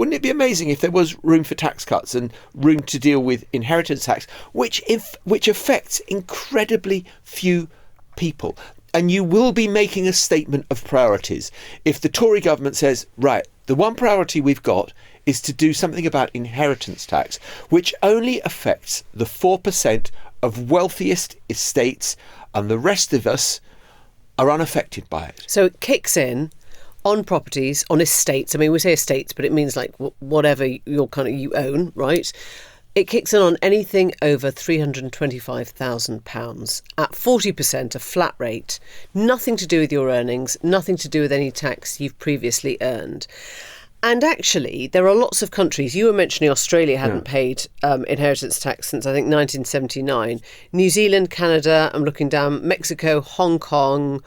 Wouldn't it be amazing if there was room for tax cuts and room to deal with inheritance tax, which affects incredibly few people? And you will be making a statement of priorities. If the Tory government says, right, the one priority we've got is to do something about inheritance tax, which only affects the 4% of wealthiest estates, and the rest of us are unaffected by it. So it kicks in on properties, on estates. I mean, we say estates, but it means like whatever you own, right? It kicks in on anything over £325,000 at 40%, a flat rate, nothing to do with your earnings, nothing to do with any tax you've previously earned. And actually, there are lots of countries. You were mentioning Australia hadn't paid inheritance tax since, I think, 1979. New Zealand, Canada, I'm looking down, Mexico, Hong Kong,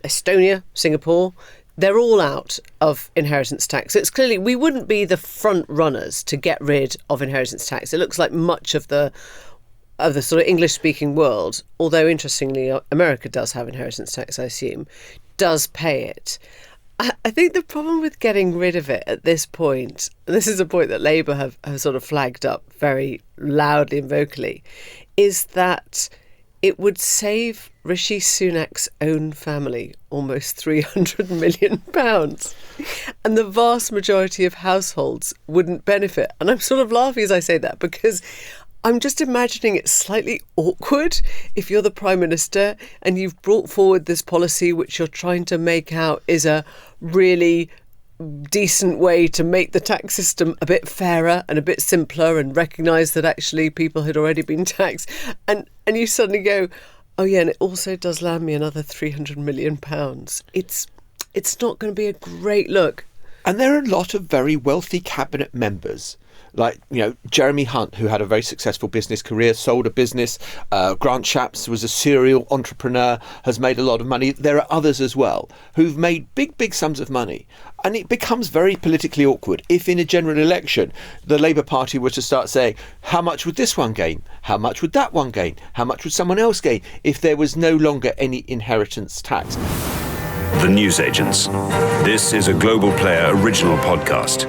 Estonia, Singapore. They're all out of inheritance tax. So it's clearly, we wouldn't be the front runners to get rid of inheritance tax. It looks like much of the sort of English-speaking world, although interestingly, America does have inheritance tax, I assume, does pay it. I think the problem with getting rid of it at this point, and this is a point that Labour have sort of flagged up very loudly and vocally, is that it would save Rishi Sunak's own family almost £300 million. And the vast majority of households wouldn't benefit. And I'm sort of laughing as I say that because I'm just imagining it slightly awkward if you're the Prime Minister and you've brought forward this policy which you're trying to make out is a really decent way to make the tax system a bit fairer and a bit simpler and recognise that actually people had already been taxed. And you suddenly go, oh yeah, and it also does land me another £300 million. It's not going to be a great look. And there are a lot of very wealthy cabinet members, like, Jeremy Hunt, who had a very successful business career, sold a business. Grant Shapps was a serial entrepreneur, has made a lot of money. There are others as well who've made big sums of money. And it becomes very politically awkward if in a general election, the Labour Party were to start saying, how much would this one gain? How much would that one gain? How much would someone else gain if there was no longer any inheritance tax? The Newsagents. This is a Global Player original podcast.